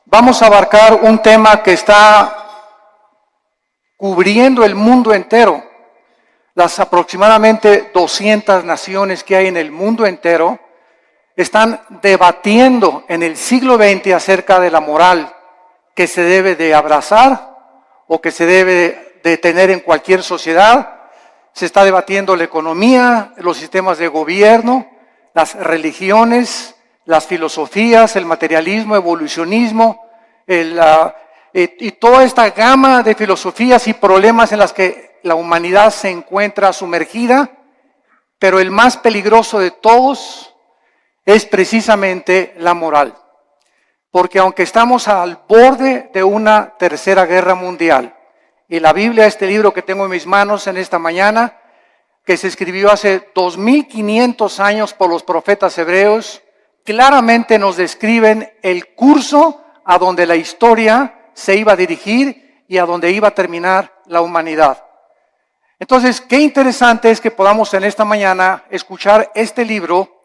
Vamos a abarcar un tema que está cubriendo el mundo entero. Las aproximadamente 200 naciones que hay en el mundo entero están debatiendo en el siglo XX acerca de la moral que se debe de abrazar o que se debe de tener en cualquier sociedad. Se está debatiendo la economía, los sistemas de gobierno, las religiones, las filosofías, el materialismo, evolucionismo, y toda esta gama de filosofías y problemas en las que la humanidad se encuentra sumergida, pero el más peligroso de todos es precisamente la moral. Porque aunque estamos al borde de una tercera guerra mundial, y la Biblia, este libro que tengo en mis manos en esta mañana, que se escribió hace 2500 años por los profetas hebreos, claramente nos describen el curso a donde la historia se iba a dirigir y a donde iba a terminar la humanidad. Entonces, qué interesante es que podamos en esta mañana escuchar este libro,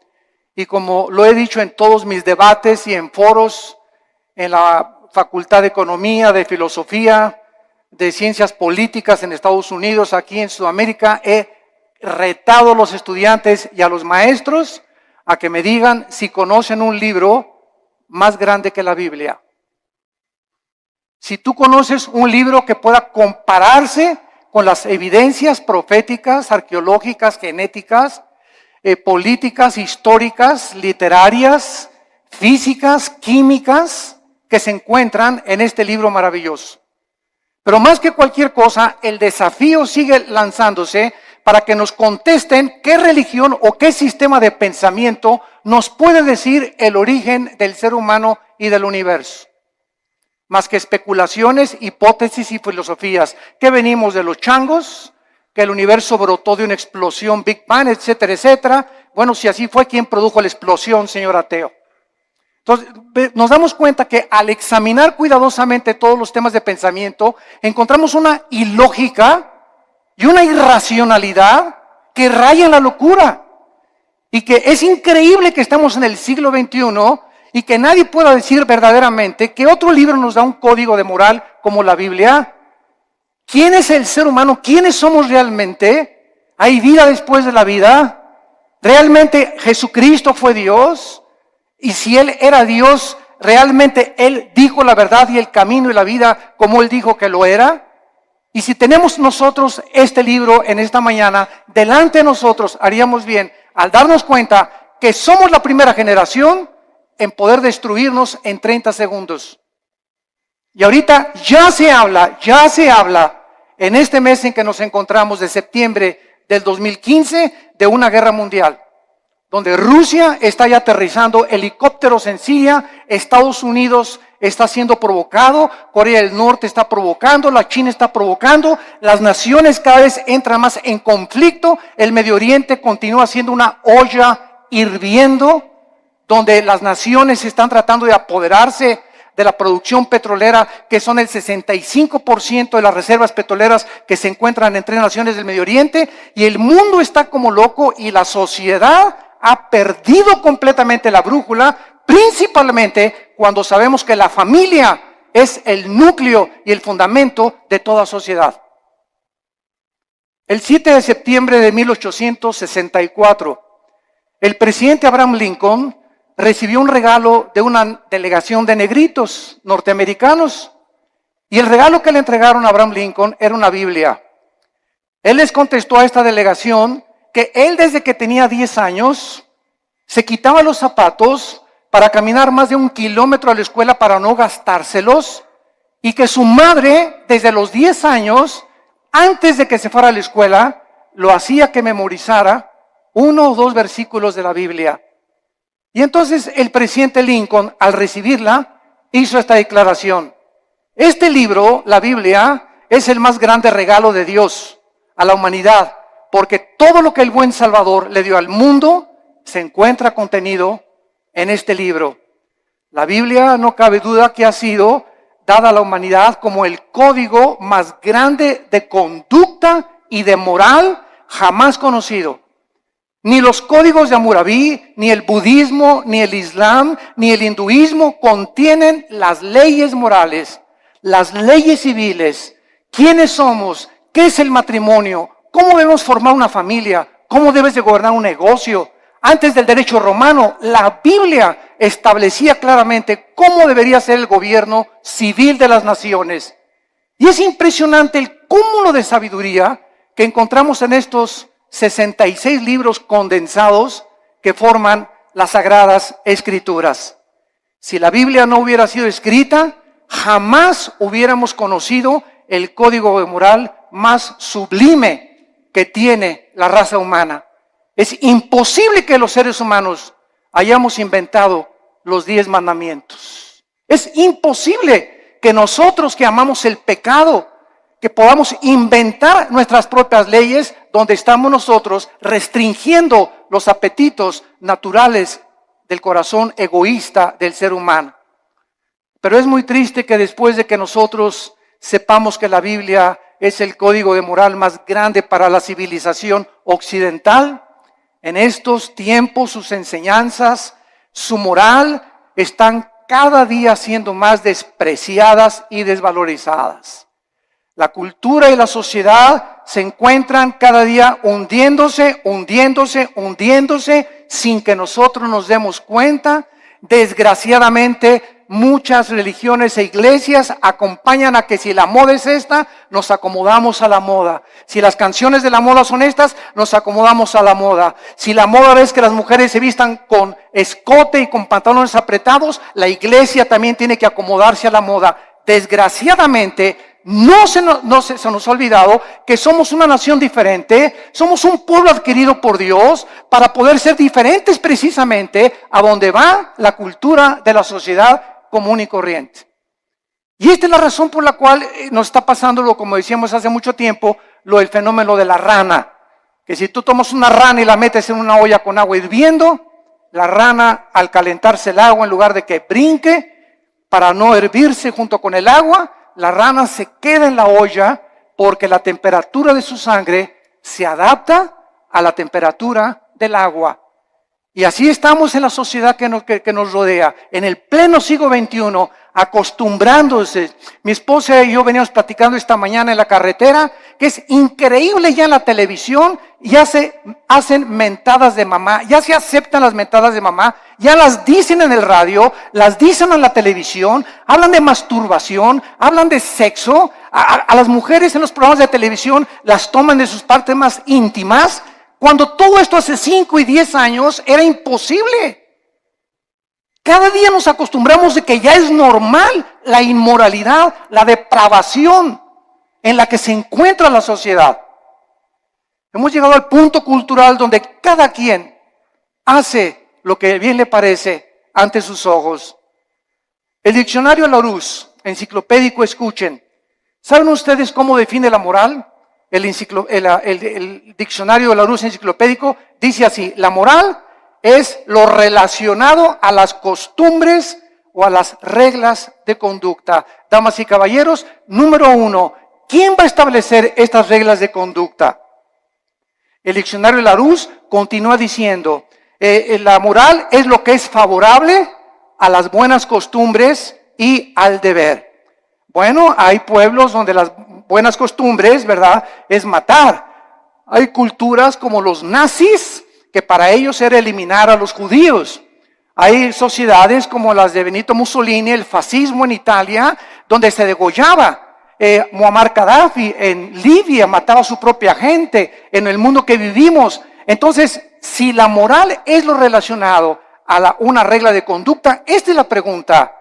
y como lo he dicho en todos mis debates y en foros, en la Facultad de Economía, de Filosofía, de Ciencias Políticas en Estados Unidos, aquí en Sudamérica, he retado a los estudiantes y a los maestros a que me digan si conocen un libro más grande que la Biblia. Si tú conoces un libro que pueda compararse con las evidencias proféticas, arqueológicas, genéticas, políticas, históricas, literarias, físicas, químicas, que se encuentran en este libro maravilloso. Pero más que cualquier cosa, el desafío sigue lanzándose para que nos contesten qué religión o qué sistema de pensamiento nos puede decir el origen del ser humano y del universo. Más que especulaciones, hipótesis y filosofías, que venimos de los changos, que el universo brotó de una explosión Big Bang, etcétera, etcétera. Bueno, si así fue, ¿quién produjo la explosión, señor ateo? Entonces, nos damos cuenta que al examinar cuidadosamente todos los temas de pensamiento, encontramos una ilógica y una irracionalidad que raya en la locura. Y que es increíble que estamos en el siglo XXI y que nadie pueda decir verdaderamente que otro libro nos da un código de moral como la Biblia. ¿Quién es el ser humano? ¿Quiénes somos realmente? ¿Hay vida después de la vida? ¿Realmente Jesucristo fue Dios? Y si Él era Dios, ¿realmente Él dijo la verdad y el camino y la vida como Él dijo que lo era? Y si tenemos nosotros este libro en esta mañana, delante de nosotros haríamos bien al darnos cuenta que somos la primera generación en poder destruirnos en 30 segundos. Y ahorita ya se habla en este mes en que nos encontramos de septiembre del 2015 de una guerra mundial, donde Rusia está ya aterrizando helicópteros en Siria, Estados Unidos está siendo provocado, Corea del Norte está provocando, la China está provocando, las naciones cada vez entran más en conflicto, el Medio Oriente continúa siendo una olla hirviendo, donde las naciones están tratando de apoderarse de la producción petrolera, que son el 65% de las reservas petroleras que se encuentran en 3 naciones del Medio Oriente, y el mundo está como loco y la sociedad ha perdido completamente la brújula, principalmente cuando sabemos que la familia es el núcleo y el fundamento de toda sociedad. El 7 de septiembre de 1864, el presidente Abraham Lincoln recibió un regalo de una delegación de negritos norteamericanos, y el regalo que le entregaron a Abraham Lincoln era una Biblia. Él les contestó a esta delegación que él desde que tenía 10 años se quitaba los zapatos para caminar más de 1 kilómetro a la escuela para no gastárselos, y que su madre desde los 10 años, antes de que se fuera a la escuela, lo hacía que memorizara 1 o 2 versículos de la Biblia. Y entonces el presidente Lincoln, al recibirla, hizo esta declaración: este libro, la Biblia, es el más grande regalo de Dios a la humanidad, porque todo lo que el buen Salvador le dio al mundo se encuentra contenido en este libro. La Biblia, no cabe duda que ha sido dada a la humanidad como el código más grande de conducta y de moral jamás conocido. Ni los códigos de Hammurabi, ni el budismo, ni el islam, ni el hinduismo contienen las leyes morales, las leyes civiles, quiénes somos, qué es el matrimonio, cómo debemos formar una familia, cómo debes de gobernar un negocio. Antes del derecho romano, la Biblia establecía claramente cómo debería ser el gobierno civil de las naciones. Y es impresionante el cúmulo de sabiduría que encontramos en estos 66 libros condensados que forman las Sagradas Escrituras. Si la Biblia no hubiera sido escrita, jamás hubiéramos conocido el código moral más sublime que tiene la raza humana. Es imposible que los seres humanos hayamos inventado los 10 mandamientos. Es imposible que nosotros que amamos el pecado, que podamos inventar nuestras propias leyes donde estamos nosotros restringiendo los apetitos naturales del corazón egoísta del ser humano. Pero es muy triste que después de que nosotros sepamos que la Biblia es el código de moral más grande para la civilización occidental, en estos tiempos sus enseñanzas, su moral, están cada día siendo más despreciadas y desvalorizadas. La cultura y la sociedad se encuentran cada día hundiéndose sin que nosotros nos demos cuenta. Desgraciadamente, muchas religiones e iglesias acompañan a que si la moda es esta, nos acomodamos a la moda. Si las canciones de la moda son estas, nos acomodamos a la moda. Si la moda es que las mujeres se vistan con escote y con pantalones apretados, la iglesia también tiene que acomodarse a la moda. Desgraciadamente, no se nos ha olvidado que somos una nación diferente, somos un pueblo adquirido por Dios para poder ser diferentes precisamente a donde va la cultura de la sociedad común y corriente. Y esta es la razón por la cual nos está pasando, como decíamos hace mucho tiempo, el fenómeno de la rana. Que si tú tomas una rana y la metes en una olla con agua hirviendo, la rana al calentarse el agua, en lugar de que brinque para no hervirse junto con el agua, la rana se queda en la olla porque la temperatura de su sangre se adapta a la temperatura del agua. Y así estamos en la sociedad que nos rodea, en el pleno siglo XXI, acostumbrándose. Mi esposa y yo veníamos platicando esta mañana en la carretera, que es increíble ya en la televisión, ya se hacen mentadas de mamá, ya se aceptan las mentadas de mamá, ya las dicen en el radio, las dicen en la televisión, hablan de masturbación, hablan de sexo, a las mujeres en los programas de televisión las toman de sus partes más íntimas, cuando todo esto hace 5 y 10 años era imposible. Cada día nos acostumbramos de que ya es normal la inmoralidad, la depravación en la que se encuentra la sociedad. Hemos llegado al punto cultural donde cada quien hace lo que bien le parece ante sus ojos. El diccionario Larousse, enciclopédico, escuchen. ¿Saben ustedes cómo define la moral? El diccionario de Larousse enciclopédico dice así: la moral es lo relacionado a las costumbres o a las reglas de conducta. Damas y caballeros, número 1, ¿quién va a establecer estas reglas de conducta? El diccionario Larousse continúa diciendo, la moral es lo que es favorable a las buenas costumbres y al deber. Bueno, hay pueblos donde las buenas costumbres, ¿verdad?, es matar. Hay culturas como los nazis, que para ellos era eliminar a los judíos. Hay sociedades como las de Benito Mussolini, el fascismo en Italia, donde se degollaba. Muammar Gaddafi en Libia mataba a su propia gente, en el mundo que vivimos. Entonces, si la moral es lo relacionado a una regla de conducta, esta es la pregunta: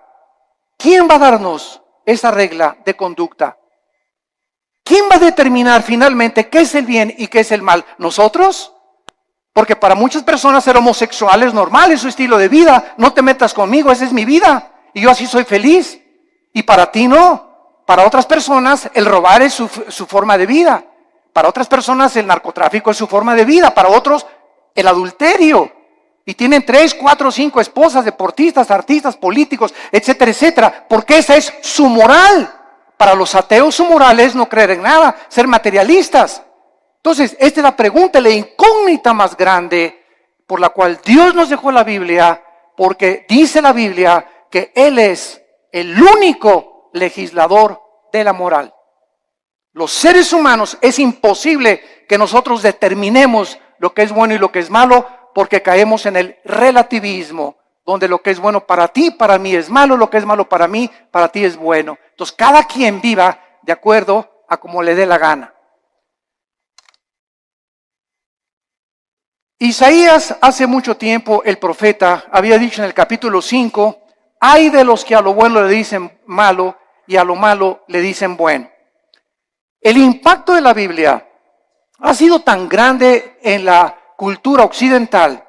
¿quién va a darnos esa regla de conducta? ¿Quién va a determinar finalmente qué es el bien y qué es el mal? ¿Nosotros? Porque para muchas personas ser homosexual es normal, es su estilo de vida. No te metas conmigo, esa es mi vida y yo así soy feliz. Y para ti no. Para otras personas el robar es su forma de vida. Para otras personas el narcotráfico es su forma de vida. Para otros el adulterio. Y tienen 3, 4, 5 esposas, deportistas, artistas, políticos, etcétera, etcétera. Porque esa es su moral. Para los ateos su moral es no creer en nada, ser materialistas. Entonces, esta es la pregunta, la incógnita más grande por la cual Dios nos dejó la Biblia, porque dice la Biblia que Él es el único legislador de la moral. Los seres humanos es imposible que nosotros determinemos lo que es bueno y lo que es malo, porque caemos en el relativismo, donde lo que es bueno para ti, para mí es malo, lo que es malo para mí, para ti es bueno. Entonces, cada quien viva de acuerdo a como le dé la gana. Isaías, hace mucho tiempo, el profeta, había dicho en el capítulo 5, hay de los que a lo bueno le dicen malo y a lo malo le dicen bueno. El impacto de la Biblia ha sido tan grande en la cultura occidental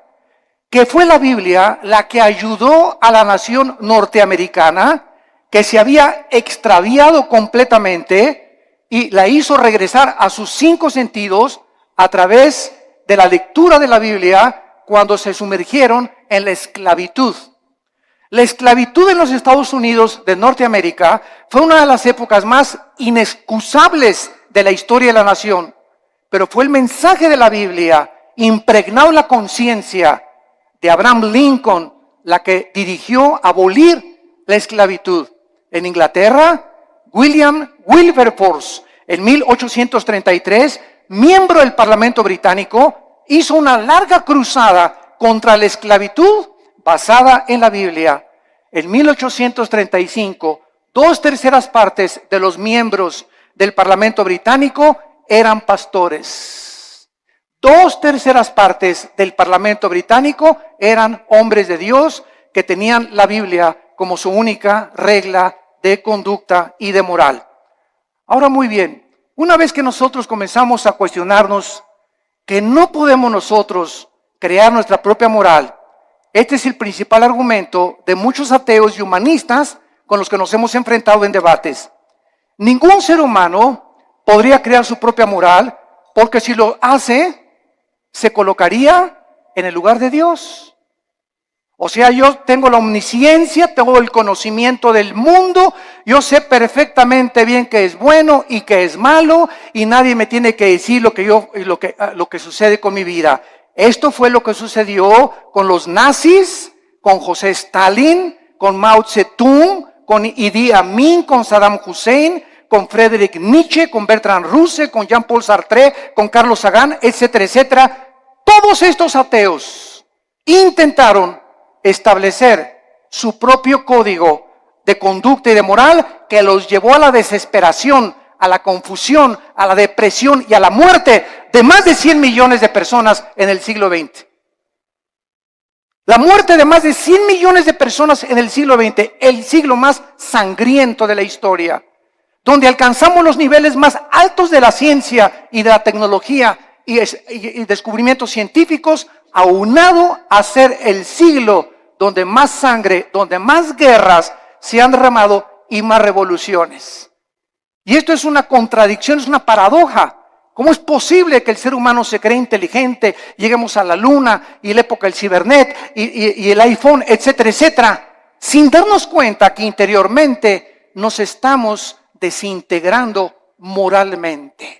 que fue la Biblia la que ayudó a la nación norteamericana, que se había extraviado completamente, y la hizo regresar a sus 5 sentidos a través de la lectura de la Biblia cuando se sumergieron en la esclavitud. La esclavitud en los Estados Unidos de Norteamérica fue una de las épocas más inexcusables de la historia de la nación, pero fue el mensaje de la Biblia impregnado en la conciencia de Abraham Lincoln la que dirigió abolir la esclavitud. En Inglaterra, William Wilberforce, en 1833, miembro del Parlamento británico, hizo una larga cruzada contra la esclavitud basada en la Biblia. En 1835, 2/3 partes de los miembros del Parlamento británico eran pastores. 2/3 partes del Parlamento británico eran hombres de Dios que tenían la Biblia como su única regla de conducta y de moral. Ahora, muy bien, una vez que nosotros comenzamos a cuestionarnos que no podemos nosotros crear nuestra propia moral, este es el principal argumento de muchos ateos y humanistas con los que nos hemos enfrentado en debates. Ningún ser humano podría crear su propia moral, porque si lo hace, se colocaría en el lugar de Dios. O sea, yo tengo la omnisciencia, tengo el conocimiento del mundo, yo sé perfectamente bien qué es bueno y qué es malo, y nadie me tiene que decir lo que sucede con mi vida. Esto fue lo que sucedió con los nazis, con José Stalin, con Mao Zedong, con Idi Amin, con Saddam Hussein, con Friedrich Nietzsche, con Bertrand Russell, con Jean-Paul Sartre, con Carlos Sagan, etcétera, etcétera. Todos estos ateos intentaron establecer su propio código de conducta y de moral que los llevó a la desesperación, a la confusión, a la depresión y a la muerte de más de 100 millones de personas en el siglo XX. La muerte de más de 100 millones de personas en el siglo XX, el siglo más sangriento de la historia, donde alcanzamos los niveles más altos de la ciencia y de la tecnología y descubrimientos científicos, aunado a ser el siglo donde más sangre, donde más guerras se han derramado y más revoluciones. Y esto es una contradicción, es una paradoja. ¿Cómo es posible que el ser humano se cree inteligente, lleguemos a la luna y la época del cibernet y el iPhone, etcétera, etcétera, sin darnos cuenta que interiormente nos estamos desintegrando moralmente?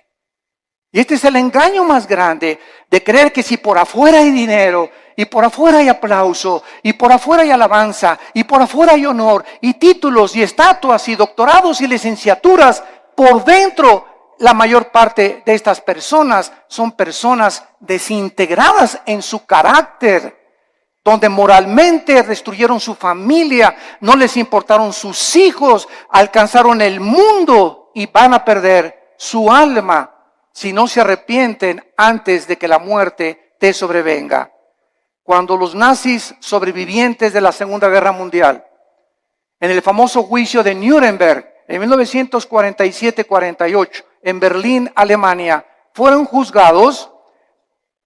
Y este es el engaño más grande, de creer que si por afuera hay dinero, y por afuera hay aplauso, y por afuera hay alabanza, y por afuera hay honor, y títulos, y estatuas, y doctorados, y licenciaturas, por dentro la mayor parte de estas personas son personas desintegradas en su carácter, donde moralmente destruyeron su familia, no les importaron sus hijos, alcanzaron el mundo y van a perder su alma si no se arrepienten antes de que la muerte te sobrevenga. Cuando los nazis sobrevivientes de la Segunda Guerra Mundial, en el famoso juicio de Nuremberg, en 1947-48, en Berlín, Alemania, fueron juzgados,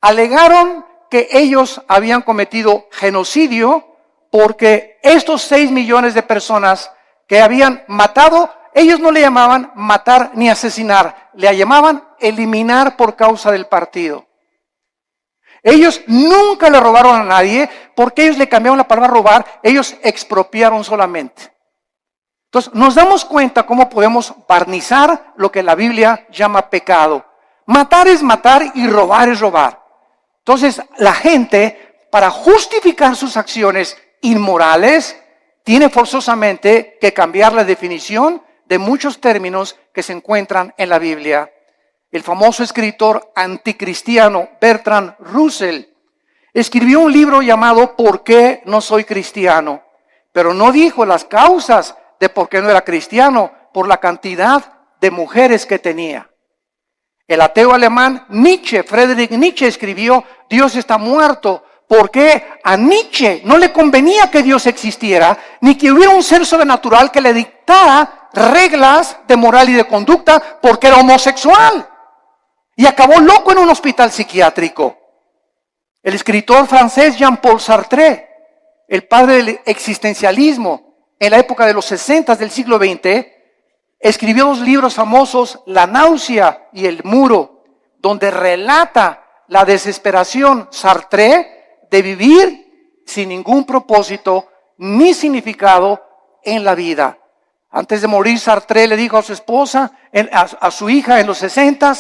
alegaron que ellos habían cometido genocidio porque estos 6 millones de personas que habían matado, ellos no le llamaban matar ni asesinar, le llamaban eliminar por causa del partido. Ellos nunca le robaron a nadie porque ellos le cambiaron la palabra robar, ellos expropiaron solamente. Entonces nos damos cuenta cómo podemos barnizar lo que la Biblia llama pecado. Matar es matar y robar es robar. Entonces, la gente, para justificar sus acciones inmorales, tiene forzosamente que cambiar la definición de muchos términos que se encuentran en la Biblia. El famoso escritor anticristiano Bertrand Russell escribió un libro llamado ¿Por qué no soy cristiano? Pero no dijo las causas de por qué no era cristiano, por la cantidad de mujeres que tenía. El ateo alemán Nietzsche, Friedrich Nietzsche, escribió Dios está muerto, porque a Nietzsche no le convenía que Dios existiera, ni que hubiera un ser sobrenatural que le dictara reglas de moral y de conducta, porque era homosexual. Y acabó loco en un hospital psiquiátrico. El escritor francés Jean-Paul Sartre, el padre del existencialismo, en la época de los 60 del siglo XX, escribió 2 libros famosos, La náusea y El muro, donde relata la desesperación Sartre de vivir sin ningún propósito ni significado en la vida. Antes de morir, Sartre le dijo a su esposa, a su hija en los 60,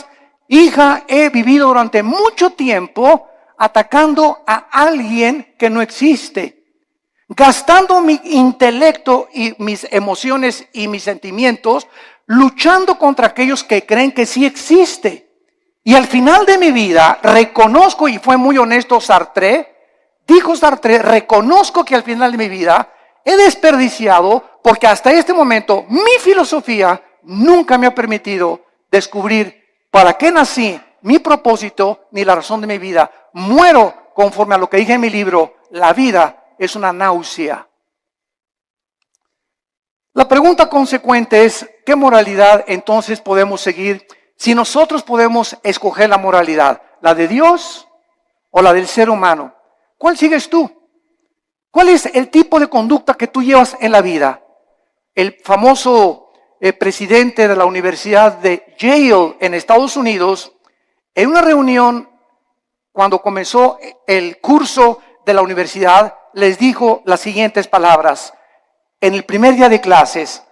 hija, he vivido durante mucho tiempo atacando a alguien que no existe, gastando mi intelecto y mis emociones y mis sentimientos, luchando contra aquellos que creen que sí existe. Y al final de mi vida reconozco, y fue muy honesto Sartre, dijo Sartre, reconozco que al final de mi vida he desperdiciado, porque hasta este momento mi filosofía nunca me ha permitido descubrir para qué nací, mi propósito, ni la razón de mi vida. Muero conforme a lo que dije en mi libro, la vida es una náusea. La pregunta consecuente es, ¿qué moralidad entonces podemos seguir si nosotros podemos escoger la moralidad? ¿La de Dios o la del ser humano? ¿Cuál sigues tú? ¿Cuál es el tipo de conducta que tú llevas en la vida? El famoso presidente de la Universidad de Yale en Estados Unidos, en una reunión cuando comenzó el curso de la universidad, les dijo las siguientes palabras. En el primer día de clases,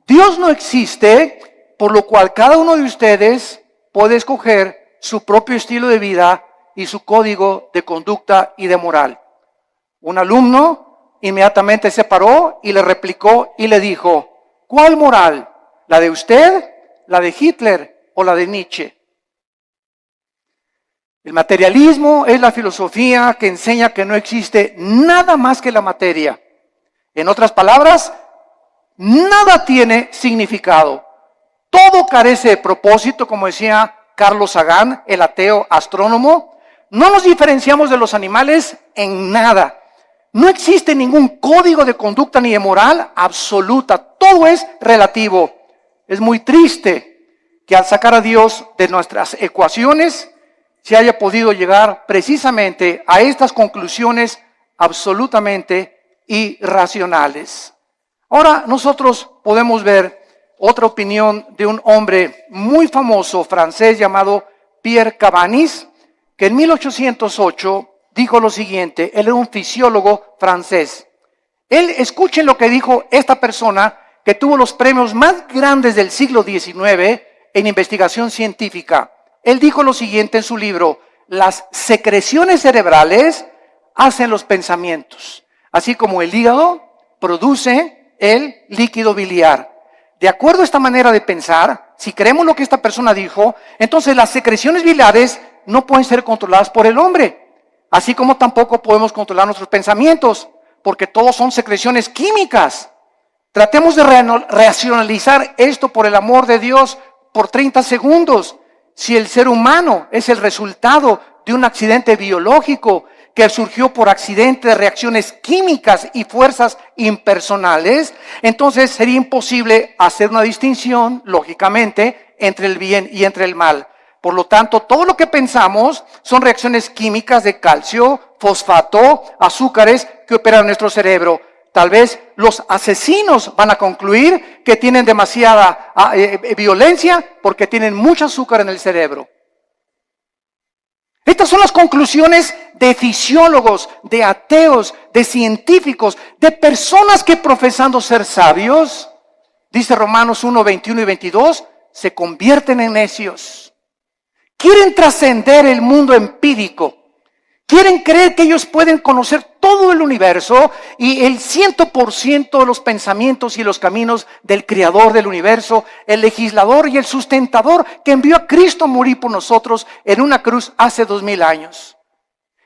Dios no existe, por lo cual cada uno de ustedes puede escoger su propio estilo de vida y su código de conducta y de moral. Un alumno inmediatamente se paró y le replicó y le dijo, ¿cuál moral? ¿La de usted, la de Hitler o la de Nietzsche? El materialismo es la filosofía que enseña que no existe nada más que la materia. En otras palabras, nada tiene significado. Todo carece de propósito, como decía Carlos Sagan, el ateo astrónomo. No nos diferenciamos de los animales en nada. No existe ningún código de conducta ni de moral absoluta. Todo es relativo. Es muy triste que al sacar a Dios de nuestras ecuaciones se haya podido llegar precisamente a estas conclusiones absolutamente irracionales. Ahora nosotros podemos ver otra opinión de un hombre muy famoso francés llamado Pierre Cabanis, que en 1808 dijo lo siguiente. Él era un fisiólogo francés. Escuchen lo que dijo esta persona que tuvo los premios más grandes del siglo XIX en investigación científica. Él dijo lo siguiente en su libro: las secreciones cerebrales hacen los pensamientos, así como el hígado produce el líquido biliar. De acuerdo a esta manera de pensar, si creemos lo que esta persona dijo, entonces las secreciones biliares no pueden ser controladas por el hombre, así como tampoco podemos controlar nuestros pensamientos, porque todos son secreciones químicas. Tratemos de racionalizar esto, por el amor de Dios, por 30 segundos. Si el ser humano es el resultado de un accidente biológico que surgió por accidente de reacciones químicas y fuerzas impersonales, entonces sería imposible hacer una distinción, lógicamente, entre el bien y entre el mal. Por lo tanto, todo lo que pensamos son reacciones químicas de calcio, fosfato, azúcares que operan en nuestro cerebro. Tal vez los asesinos van a concluir que tienen demasiada violencia porque tienen mucho azúcar en el cerebro. Estas son las conclusiones de fisiólogos, de ateos, de científicos, de personas que profesando ser sabios, dice Romanos 1, 21 y 22, se convierten en necios. Quieren trascender el mundo empírico. Quieren creer que ellos pueden conocer todo el universo y el 100% de los pensamientos y los caminos del Creador del universo, el legislador y el sustentador que envió a Cristo a morir por nosotros en una cruz hace 2000 años.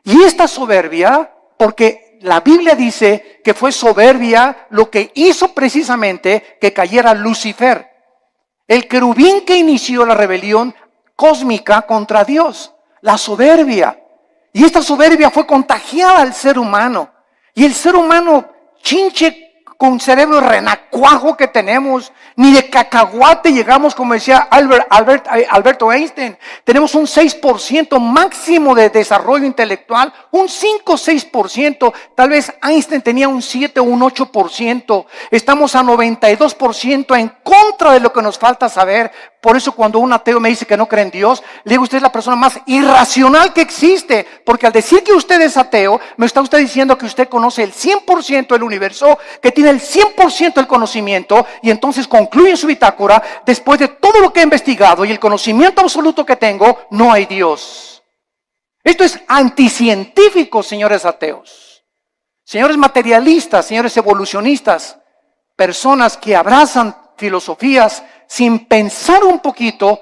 Y esta soberbia, porque la Biblia dice que fue soberbia lo que hizo precisamente que cayera Lucifer, el querubín que inició la rebelión cósmica contra Dios, la soberbia. Y esta soberbia fue contagiada al ser humano. Y el ser humano, chinche con cerebro renacuajo que tenemos, ni de cacahuate llegamos, como decía Alberto Einstein. Tenemos un 6% máximo de desarrollo intelectual, un 5 o 6%. Tal vez Einstein tenía un 7 o un 8%. Estamos a 92% en contra de lo que nos falta saber. Por eso cuando un ateo me dice que no cree en Dios, le digo, usted es la persona más irracional que existe. Porque al decir que usted es ateo, me está usted diciendo que usted conoce el 100% del universo, que tiene el 100% del conocimiento, y entonces concluye en su bitácora, después de todo lo que he investigado y el conocimiento absoluto que tengo, no hay Dios. Esto es anticientífico, señores ateos. Señores materialistas, señores evolucionistas, personas que abrazan filosofías sin pensar un poquito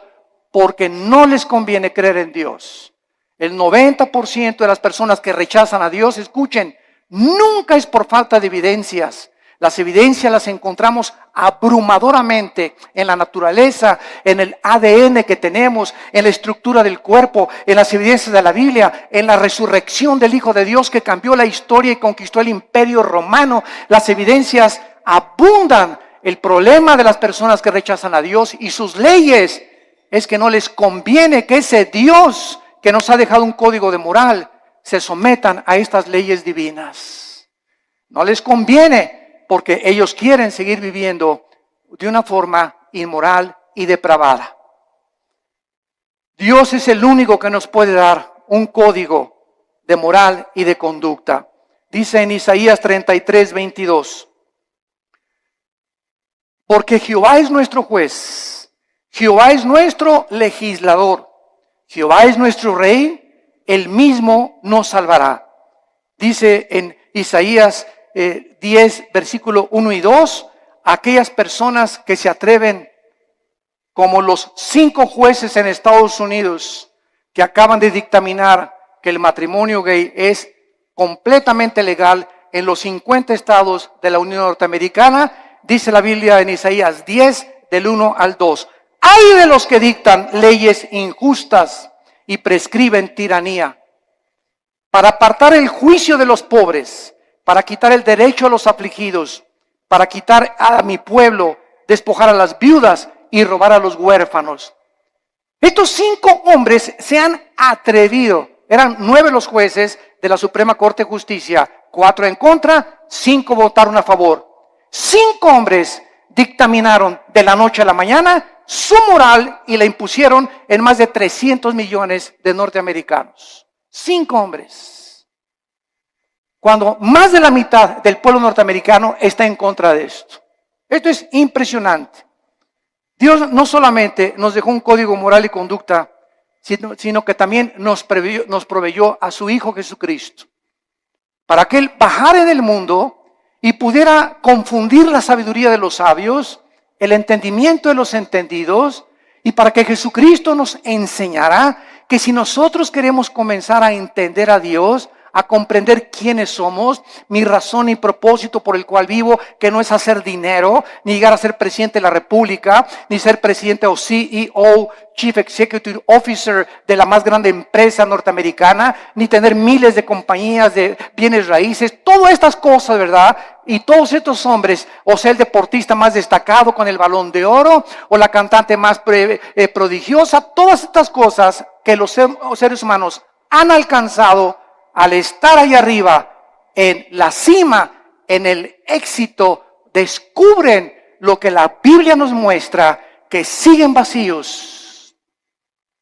porque no les conviene creer en Dios. El 90% de las personas que rechazan a Dios, escuchen, nunca es por falta de evidencias. Las evidencias las encontramos abrumadoramente en la naturaleza, en el ADN que tenemos, en la estructura del cuerpo, en las evidencias de la Biblia, en la resurrección del Hijo de Dios que cambió la historia y conquistó el imperio romano. Las evidencias abundan. El problema de las personas que rechazan a Dios y sus leyes es que no les conviene que ese Dios que nos ha dejado un código de moral se sometan a estas leyes divinas. No les conviene porque ellos quieren seguir viviendo de una forma inmoral y depravada. Dios es el único que nos puede dar un código de moral y de conducta. Dice en Isaías 33:22. Porque Jehová es nuestro juez, Jehová es nuestro legislador, Jehová es nuestro rey, él mismo nos salvará. Dice en Isaías 10, versículo 1 y 2, aquellas personas que se atreven, como los 5 jueces en Estados Unidos, que acaban de dictaminar que el matrimonio gay es completamente legal en los 50 estados de la Unión Norteamericana. Dice la Biblia en Isaías 10, del 1 al 2. ¡Ay de los que dictan leyes injustas y prescriben tiranía! Para apartar el juicio de los pobres, para quitar el derecho a los afligidos, para quitar a mi pueblo, despojar a las viudas y robar a los huérfanos. Estos 5 hombres se han atrevido. Eran 9 los jueces de la Suprema Corte de Justicia. 4 en contra, 5 votaron a favor. 5 hombres dictaminaron de la noche a la mañana su moral y la impusieron en más de 300 millones de norteamericanos. 5 hombres. Cuando más de la mitad del pueblo norteamericano está en contra de esto. Esto es impresionante. Dios no solamente nos dejó un código moral y conducta, sino que también nos proveyó a su Hijo Jesucristo. Para que Él bajara en el mundo y pudiera confundir la sabiduría de los sabios, el entendimiento de los entendidos, y para que Jesucristo nos enseñara que si nosotros queremos comenzar a entender a Dios, a comprender quiénes somos, mi razón y propósito por el cual vivo, que no es hacer dinero, ni llegar a ser presidente de la República, ni ser presidente o CEO, Chief Executive Officer de la más grande empresa norteamericana, ni tener miles de compañías de bienes raíces, todas estas cosas, ¿verdad? Y todos estos hombres, o sea, el deportista más destacado con el Balón de Oro, o la cantante más prodigiosa, todas estas cosas que los seres humanos han alcanzado al estar ahí arriba, en la cima, en el éxito, descubren lo que la Biblia nos muestra, que siguen vacíos.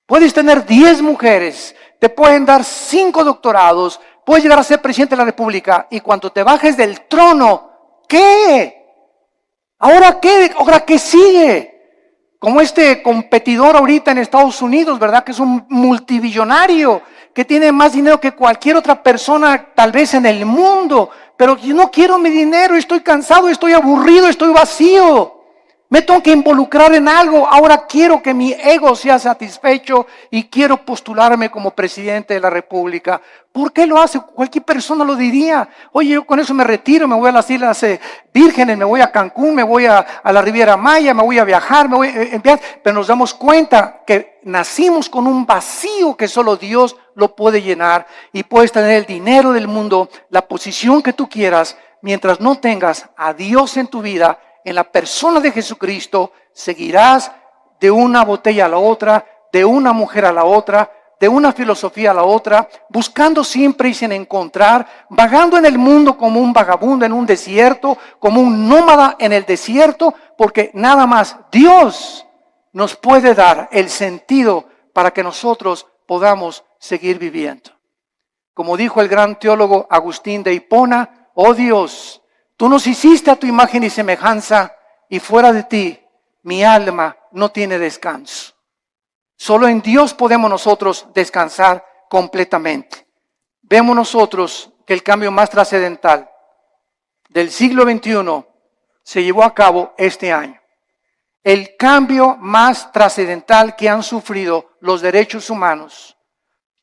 Puedes tener 10 mujeres, te pueden dar 5 doctorados, puedes llegar a ser presidente de la República, y cuando te bajes del trono, ¿qué? ¿Ahora qué? ¿Ahora qué sigue? Como este competidor ahorita en Estados Unidos, ¿verdad? Que es un multibillonario, que tiene más dinero que cualquier otra persona tal vez en el mundo. Pero yo no quiero mi dinero, estoy cansado, estoy aburrido, estoy vacío. Me tengo que involucrar en algo. Ahora quiero que mi ego sea satisfecho y quiero postularme como presidente de la República. ¿Por qué lo hace? Cualquier persona lo diría. Oye, yo con eso me retiro, me voy a las Islas Vírgenes, me voy a Cancún, me voy a la Riviera Maya, me voy a viajar, me voy a enviar. Pero nos damos cuenta que nacimos con un vacío que solo Dios lo puede llenar. Y puedes tener el dinero del mundo, la posición que tú quieras, mientras no tengas a Dios en tu vida. En la persona de Jesucristo seguirás de una botella a la otra, de una mujer a la otra, de una filosofía a la otra, buscando siempre y sin encontrar, vagando en el mundo como un vagabundo en un desierto, como un nómada en el desierto, porque nada más Dios nos puede dar el sentido para que nosotros podamos seguir viviendo. Como dijo el gran teólogo Agustín de Hipona, oh Dios, tú nos hiciste a tu imagen y semejanza, y fuera de ti, mi alma no tiene descanso. Solo en Dios podemos nosotros descansar completamente. Vemos nosotros que el cambio más trascendental del siglo XXI se llevó a cabo este año. El cambio más trascendental que han sufrido los derechos humanos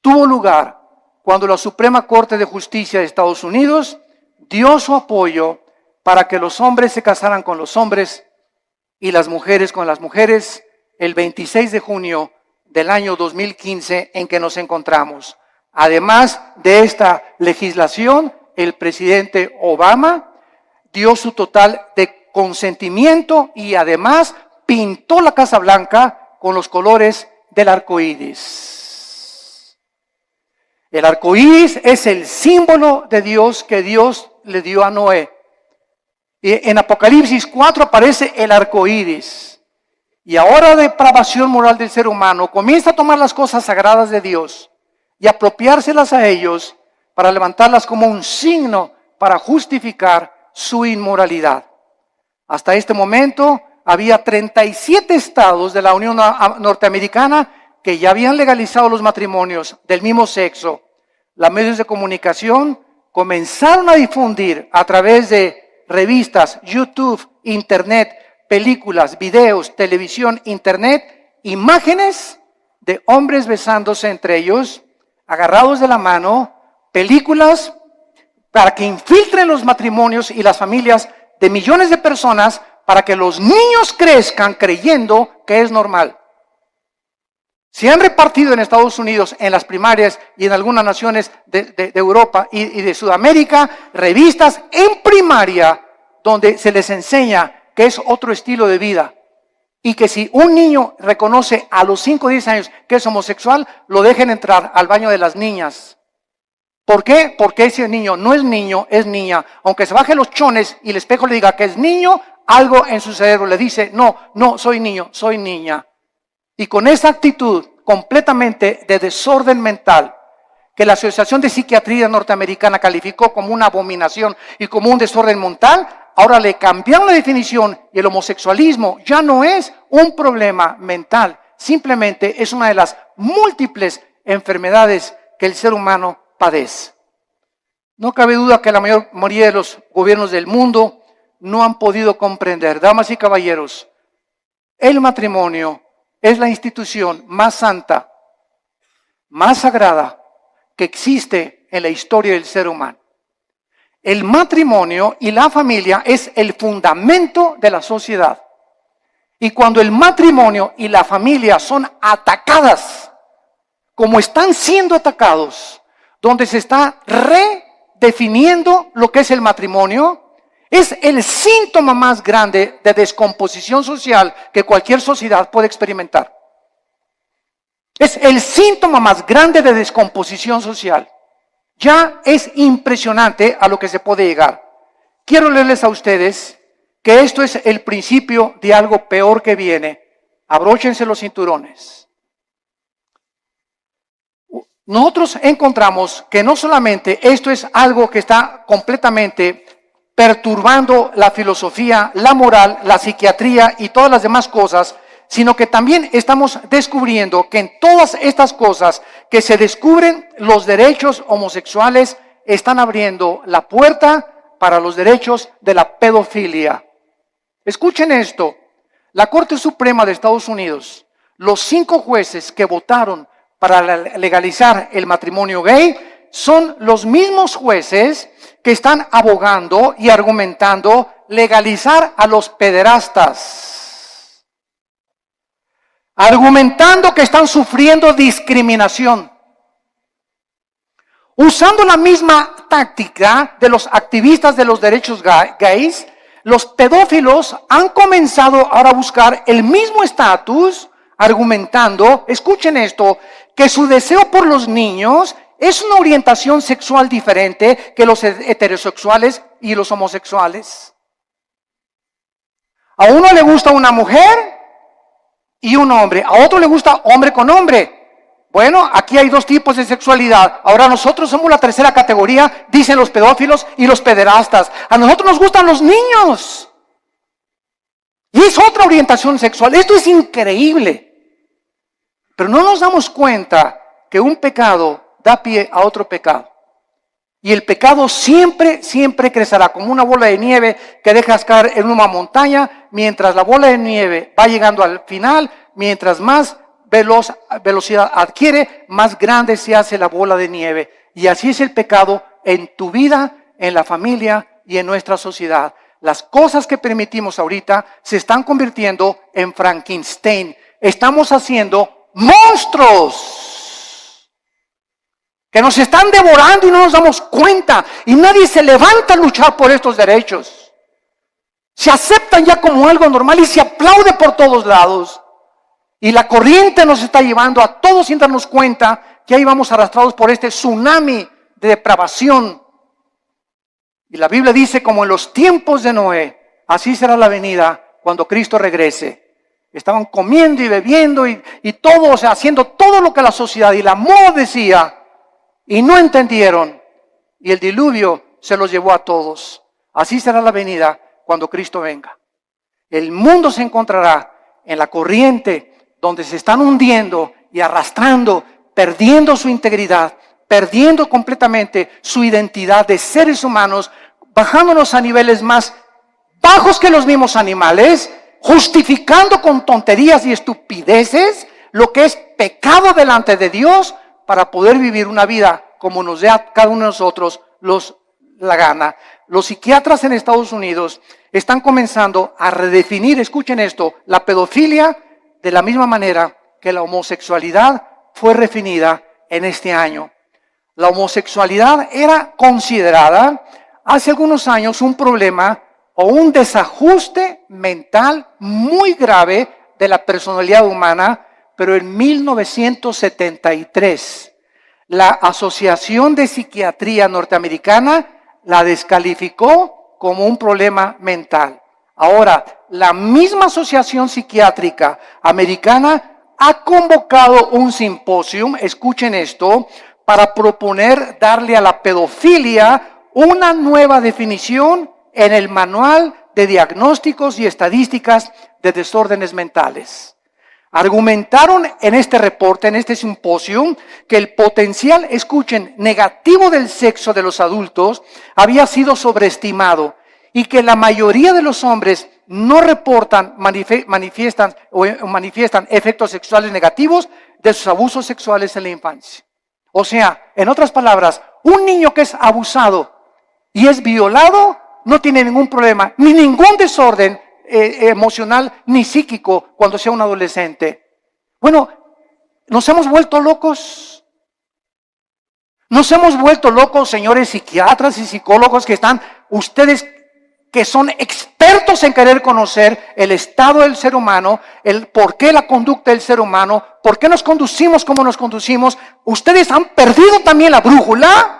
tuvo lugar cuando la Suprema Corte de Justicia de Estados Unidos dio su apoyo para que los hombres se casaran con los hombres y las mujeres con las mujeres el 26 de junio del año 2015 en que nos encontramos. Además de esta legislación, el presidente Obama dio su total de consentimiento y además pintó la Casa Blanca con los colores del arco iris. El arco iris es el símbolo de Dios que Dios le dio a Noé. Y en Apocalipsis 4 aparece el arco iris. Y ahora la depravación moral del ser humano comienza a tomar las cosas sagradas de Dios y apropiárselas a ellos para levantarlas como un signo para justificar su inmoralidad. Hasta este momento había 37 estados de la Unión Norteamericana que ya habían legalizado los matrimonios del mismo sexo. Los medios de comunicación comenzaron a difundir a través de revistas, YouTube, Internet, películas, videos, televisión, Internet, imágenes de hombres besándose entre ellos, agarrados de la mano, películas para que infiltren los matrimonios y las familias de millones de personas para que los niños crezcan creyendo que es normal. Se han repartido en Estados Unidos, en las primarias y en algunas naciones de Europa y de Sudamérica, revistas en primaria donde se les enseña que es otro estilo de vida. Y que si un niño reconoce a los 5 o 10 años que es homosexual, lo dejen entrar al baño de las niñas. ¿Por qué? Porque ese niño no es niño, es niña. Aunque se baje los chones y el espejo le diga que es niño, algo en su cerebro le dice, no, soy niño, soy niña. Y con esa actitud completamente de desorden mental, que la Asociación de Psiquiatría Norteamericana calificó como una abominación y como un desorden mental, ahora le cambiaron la definición y el homosexualismo ya no es un problema mental, simplemente es una de las múltiples enfermedades que el ser humano padece. No cabe duda que la mayoría de los gobiernos del mundo no han podido comprender, damas y caballeros, el matrimonio es la institución más santa, más sagrada que existe en la historia del ser humano. El matrimonio y la familia es el fundamento de la sociedad. Y cuando el matrimonio y la familia son atacadas, como están siendo atacados, donde se está redefiniendo lo que es el matrimonio, es el síntoma más grande de descomposición social que cualquier sociedad puede experimentar. Es el síntoma más grande de descomposición social. Ya es impresionante a lo que se puede llegar. Quiero leerles a ustedes que esto es el principio de algo peor que viene. Abróchense los cinturones. Nosotros encontramos que no solamente esto es algo que está completamente perturbando la filosofía, la moral, la psiquiatría y todas las demás cosas, sino que también estamos descubriendo que en todas estas cosas que se descubren, los derechos homosexuales están abriendo la puerta para los derechos de la pedofilia. Escuchen esto, la Corte Suprema de Estados Unidos, los 5 jueces que votaron para legalizar el matrimonio gay, son los mismos jueces que están abogando y argumentando legalizar a los pederastas, argumentando que están sufriendo discriminación, usando la misma táctica de los activistas de los derechos gays. Los pedófilos han comenzado ahora a buscar el mismo estatus, argumentando, escuchen esto, que su deseo por los niños es una orientación sexual diferente que los heterosexuales y los homosexuales. A uno le gusta una mujer y un hombre, a otro le gusta hombre con hombre. Bueno, aquí hay 2 tipos de sexualidad. Ahora nosotros somos la tercera categoría, dicen los pedófilos y los pederastas. A nosotros nos gustan los niños. Y es otra orientación sexual. Esto es increíble. Pero no nos damos cuenta que un pecado da pie a otro pecado. Y el pecado siempre, siempre crecerá como una bola de nieve que dejas caer en una montaña, mientras la bola de nieve va llegando al final, mientras más velocidad adquiere, más grande se hace la bola de nieve. Y así es el pecado en tu vida, en la familia y en nuestra sociedad. Las cosas que permitimos ahorita se están convirtiendo en Frankenstein. Estamos haciendo monstruos que nos están devorando y no nos damos cuenta. Y nadie se levanta a luchar por estos derechos. Se aceptan ya como algo normal y se aplaude por todos lados. Y la corriente nos está llevando a todos sin darnos cuenta que ahí vamos arrastrados por este tsunami de depravación. Y la Biblia dice, como en los tiempos de Noé, así será la venida cuando Cristo regrese. Estaban comiendo y bebiendo y todo, o sea, haciendo todo lo que la sociedad y la moda decía. Y no entendieron. Y el diluvio se los llevó a todos. Así será la venida cuando Cristo venga. El mundo se encontrará en la corriente donde se están hundiendo y arrastrando, perdiendo su integridad, perdiendo completamente su identidad de seres humanos, bajándonos a niveles más bajos que los mismos animales, justificando con tonterías y estupideces lo que es pecado delante de Dios para poder vivir una vida como nos dé a cada uno de nosotros la gana. Los psiquiatras en Estados Unidos están comenzando a redefinir, escuchen esto, la pedofilia de la misma manera que la homosexualidad fue redefinida en este año. La homosexualidad era considerada hace algunos años un problema o un desajuste mental muy grave de la personalidad humana, pero en 1973 la Asociación de Psiquiatría Norteamericana la descalificó como un problema mental. Ahora, la misma Asociación Psiquiátrica Americana ha convocado un simposio, escuchen esto, para proponer darle a la pedofilia una nueva definición en el Manual de Diagnósticos y Estadísticas de Desórdenes Mentales. Argumentaron en este reporte, en este simposio, que el potencial, escuchen, negativo del sexo de los adultos había sido sobreestimado y que la mayoría de los hombres no reportan, manifiestan efectos sexuales negativos de sus abusos sexuales en la infancia. O sea, en otras palabras, un niño que es abusado y es violado no tiene ningún problema, ni ningún desorden emocional ni psíquico cuando sea un adolescente. Bueno, nos hemos vuelto locos. Nos hemos vuelto locos, señores psiquiatras y psicólogos que están, ustedes que son expertos en querer conocer el estado del ser humano, el por qué la conducta del ser humano, por qué nos conducimos como nos conducimos. Ustedes han perdido también la brújula,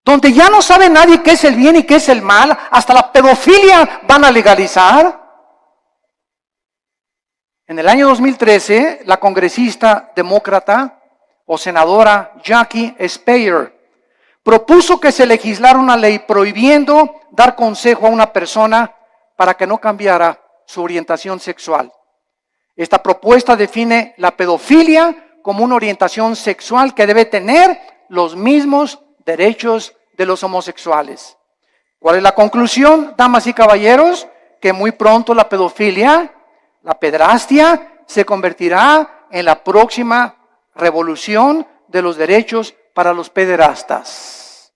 donde ya no sabe nadie qué es el bien y qué es el mal, hasta la pedofilia van a legalizar. En el año 2013, la congresista demócrata o senadora Jackie Speier propuso que se legislara una ley prohibiendo dar consejo a una persona para que no cambiara su orientación sexual. Esta propuesta define la pedofilia como una orientación sexual que debe tener los mismos derechos de los homosexuales. ¿Cuál es la conclusión, damas y caballeros? Que muy pronto la pedofilia, la pederastia, se convertirá en la próxima revolución de los derechos para los pederastas.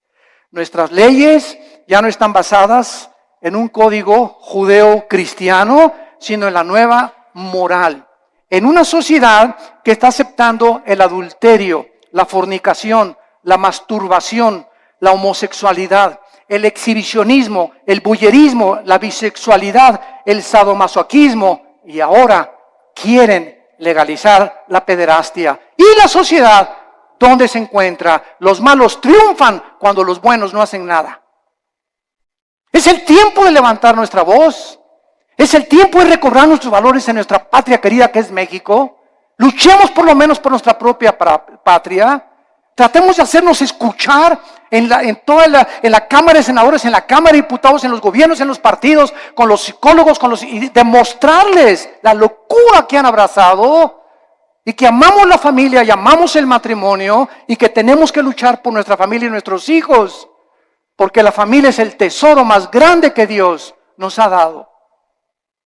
Nuestras leyes ya no están basadas en un código judeo-cristiano, sino en la nueva moral. En una sociedad que está aceptando el adulterio, la fornicación, la masturbación, la homosexualidad, el exhibicionismo, el voyerismo, la bisexualidad, el sadomasoquismo, y ahora quieren legalizar la pederastia. Y la sociedad, ¿dónde se encuentra? Los malos triunfan cuando los buenos no hacen nada. Es el tiempo de levantar nuestra voz. Es el tiempo de recobrar nuestros valores en nuestra patria querida que es México. Luchemos por lo menos por nuestra propia patria. Tratemos de hacernos escuchar en la Cámara de Senadores, en la Cámara de Diputados, en los gobiernos, en los partidos, con los psicólogos, y demostrarles la locura que han abrazado y que amamos la familia y amamos el matrimonio y que tenemos que luchar por nuestra familia y nuestros hijos, porque la familia es el tesoro más grande que Dios nos ha dado.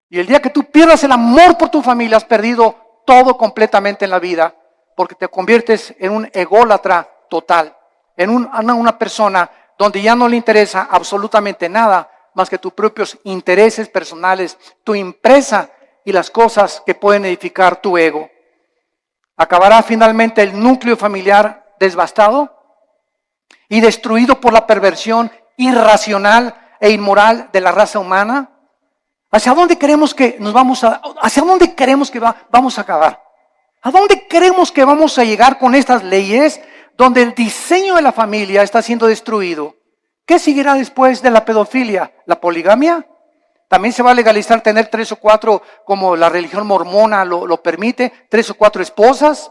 Y el día que tú pierdas el amor por tu familia, has perdido todo completamente en la vida, porque te conviertes en un ególatra total, en una persona donde ya no le interesa absolutamente nada más que tus propios intereses personales, tu empresa y las cosas que pueden edificar tu ego. Acabará finalmente el núcleo familiar devastado y destruido por la perversión irracional e inmoral de la raza humana. ¿Hacia dónde queremos que vamos a acabar? ¿A dónde creemos que vamos a llegar con estas leyes donde el diseño de la familia está siendo destruido? ¿Qué seguirá después de la pedofilia? ¿La poligamia? ¿También se va a legalizar tener 3 o 4, como la religión mormona lo permite, 3 o 4 esposas?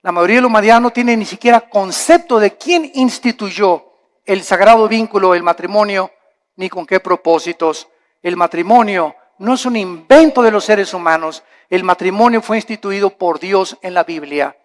La mayoría de la humanidad no tiene ni siquiera concepto de quién instituyó el sagrado vínculo, el matrimonio, ni con qué propósitos. El matrimonio no es un invento de los seres humanos. El matrimonio fue instituido por Dios en la Biblia.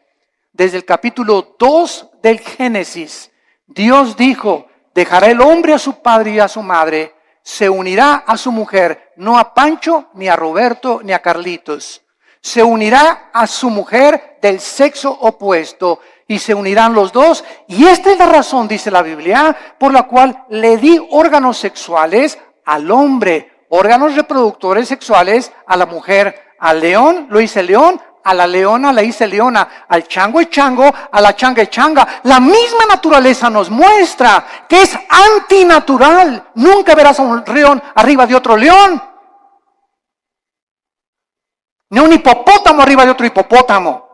Desde el capítulo 2 del Génesis, Dios dijo: dejará el hombre a su padre y a su madre, se unirá a su mujer, no a Pancho, ni a Roberto, ni a Carlitos. Se unirá a su mujer del sexo opuesto y se unirán los dos. Y esta es la razón, dice la Biblia, por la cual le di órganos sexuales al hombre, órganos reproductores sexuales a la mujer. Al león lo hice león, a la leona la hice leona, al chango es chango, a la changa es changa. La misma naturaleza nos muestra que es antinatural. Nunca verás a un león arriba de otro león, ni un hipopótamo arriba de otro hipopótamo,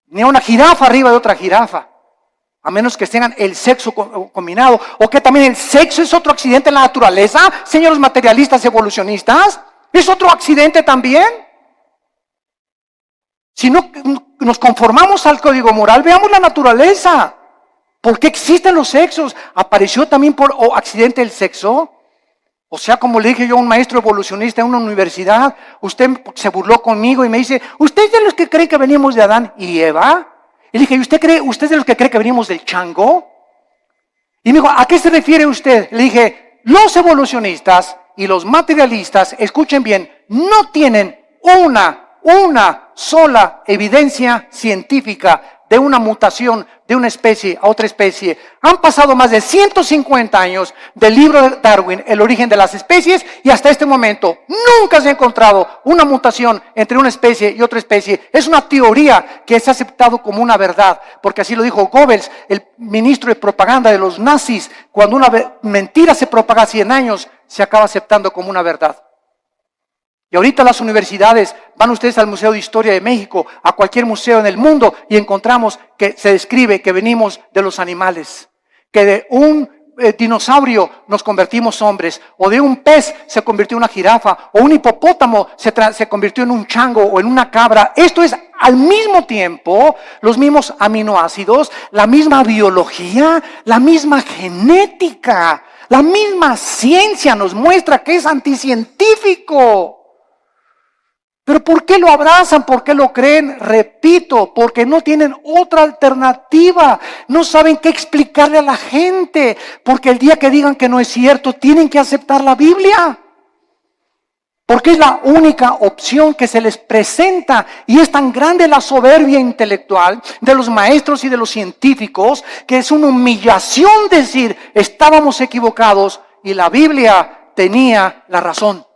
ni una jirafa arriba de otra jirafa, a menos que tengan el sexo combinado. ¿O que también el sexo es otro accidente en la naturaleza, señores materialistas evolucionistas? ¿Es otro accidente también? Si no nos conformamos al código moral, veamos la naturaleza. ¿Por qué existen los sexos? ¿Apareció también por accidente el sexo? O sea, como le dije yo a un maestro evolucionista en una universidad, usted se burló conmigo y me dice: ¿usted es de los que cree que venimos de Adán y Eva? Y le dije: ¿usted es de los que cree que venimos del chango? Y me dijo: ¿a qué se refiere usted? Le dije: los evolucionistas y los materialistas, escuchen bien, no tienen una sola evidencia científica de una mutación de una especie a otra especie. Han pasado más de 150 años del libro de Darwin, El origen de las especies, y hasta este momento nunca se ha encontrado una mutación entre una especie y otra especie. Es una teoría que se ha aceptado como una verdad, porque así lo dijo Goebbels, el ministro de propaganda de los nazis. Cuando una mentira se propaga 100 años, se acaba aceptando como una verdad. Y ahorita las universidades, van ustedes al Museo de Historia de México, a cualquier museo en el mundo, y encontramos que se describe que venimos de los animales, que de un dinosaurio nos convertimos hombres, o de un pez se convirtió en una jirafa, o un hipopótamo se convirtió en un chango o en una cabra. Esto es al mismo tiempo los mismos aminoácidos, la misma biología, la misma genética. La misma ciencia nos muestra que es anticientífico. Pero ¿por qué lo abrazan? ¿Por qué lo creen? Repito, porque no tienen otra alternativa. No saben qué explicarle a la gente. Porque el día que digan que no es cierto, tienen que aceptar la Biblia. Porque es la única opción que se les presenta. Y es tan grande la soberbia intelectual de los maestros y de los científicos que es una humillación decir, estábamos equivocados y la Biblia tenía la razón.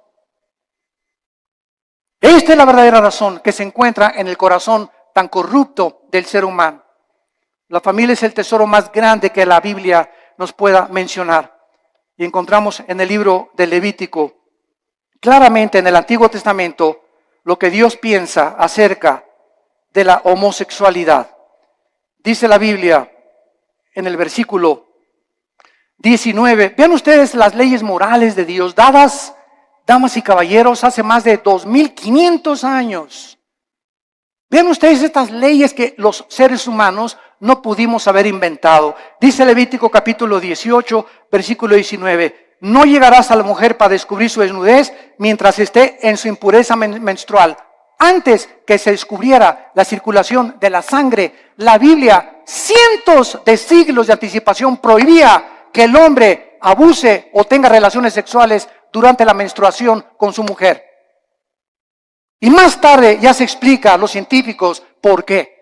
Esta es la verdadera razón que se encuentra en el corazón tan corrupto del ser humano. La familia es el tesoro más grande que la Biblia nos pueda mencionar. Y encontramos en el libro de Levítico, claramente en el Antiguo Testamento, lo que Dios piensa acerca de la homosexualidad. Dice la Biblia en el versículo 19, vean ustedes las leyes morales de Dios dadas, damas y caballeros, hace más de 2500 años. Vean ustedes estas leyes que los seres humanos no pudimos haber inventado. Dice Levítico capítulo 18, versículo 19. No llegarás a la mujer para descubrir su desnudez mientras esté en su impureza menstrual. Antes que se descubriera la circulación de la sangre, la Biblia, cientos de siglos de anticipación, prohibía que el hombre abuse o tenga relaciones sexuales durante la menstruación con su mujer. Y más tarde ya se explica a los científicos por qué.